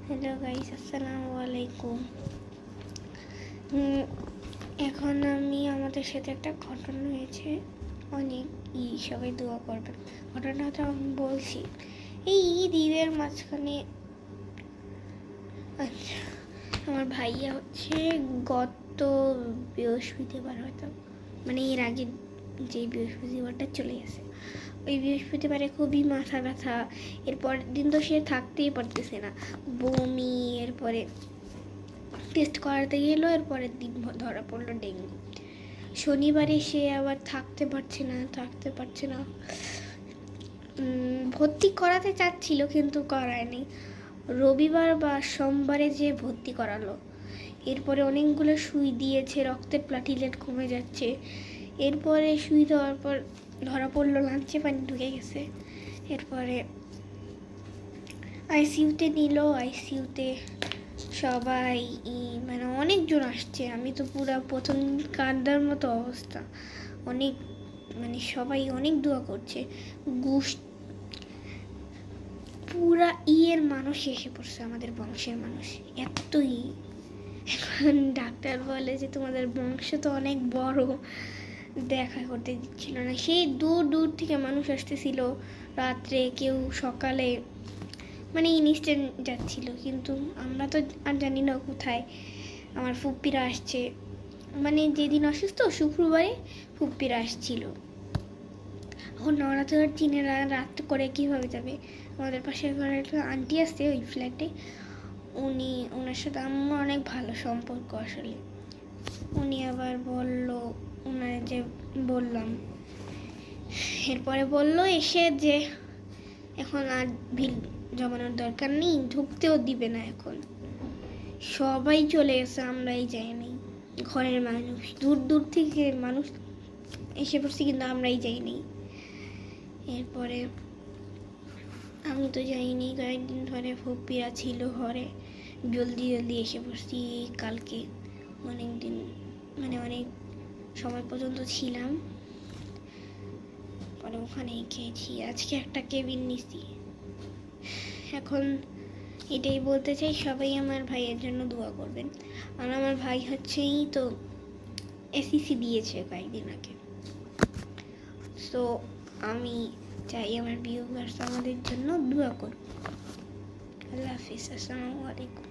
Hello guys, আসসালামু আলাইকুম। এখন আমাদের সাথে একটা ঘটনা হয়েছে, অনেক সবাই দোয়া করবেন। ঘটনাটা আমি বলছি, এই ঈদের মাঝখানে আচ্ছা, আমার ভাইয়া গত বৃহস্পতিবার, হয়তো মানে এর আগে যে বৃহস্পতিবারটা চলে গেছে, ওই বৃহস্পতিবারে খুবই মাথা ব্যথা। এরপর দিন তো সে থাকতেই পারতেছে না, বমি। এরপরে টেস্ট করাতে গেল, এরপরের দিন ধরা পড়লো ডেঙ্গু। শনিবারে সে আবার থাকতে পারছে না। ভর্তি করাতে চাচ্ছিল কিন্তু করায়নি। রবিবার বা সোমবারে যে ভর্তি করালো, এরপরে অনেকগুলো সুই দিয়েছে, রক্তের প্লাটিলেট কমে যাচ্ছে। এরপরে সুই দেওয়ার পর ধরা পড়লো লাঞ্চে পানি ঢুকে গেছে। এরপরে আইসিইউতে নিল। আইসিইউতে সবাই মানে অনেকজন আসছে। আমি তো পুরো প্রথম কান্দার মতো অবস্থা। অনেক মানে সবাই অনেক দোয়া করছে। পুরা ইয়ের মানুষ এসে পড়ছে, আমাদের বংশের মানুষ এতই। এখন ডাক্তার বলে যে তোমাদের বংশ তো অনেক বড়, দেখা করতে দিচ্ছিল না। সেই দূর দূর থেকে মানুষ আসতেছিল, রাত্রে, কেউ সকালে, মানে ইনস্ট্যান্ট যাচ্ছিল। কিন্তু আমরা তো আর জানি না কোথায়। আমার ফুপ্পিরা আসছে, মানে যেদিন অসুস্থ শুক্রবারে ফুপ্পিরা আসছিল। এখন ওরা তো আর চিনে না, রাত করে কীভাবে যাবে। আমাদের পাশে একটা আন্টি আসছে ওই ফ্ল্যাটে, ওনার সাথে আমার অনেক ভালো সম্পর্ক আসলে। উনি আবার বললো, ওনার যে বললাম, এরপরে বললো এসে যে এখন আর ভিড় জমানোর দরকার নেই, ঢুকতেও দিবে না। এখন সবাই চলে গেছে, আমরাই যাইনি। ঘরের মানুষ দূর দূর থেকে মানুষ এসে পড়ছি, কিন্তু আমরাই যাইনি। এরপরে আমি তো যাইনি, কয়েকদিন ধরে ফুপিয়া ছিল ঘরে। জলদি এসে পড়ছি কালকে। অনেকদিন মানে অনেক সময় পর্যন্ত ছিলাম, পরে ওখানেই খেয়েছি। আজকে একটা কেবিন নিছি। এখন এটাই বলতে চাই, সবাই আমার ভাইয়ের জন্য দোয়া করবেন। আর আমার ভাই এই তো এসএসসি দিয়েছে কয়েকদিন আগে। সো আমি চাই আমার ভিউয়ার্স আমাদের জন্য দোয়া করুন। আল্লাহ হাফিজ, আসসালামু আলাইকুম।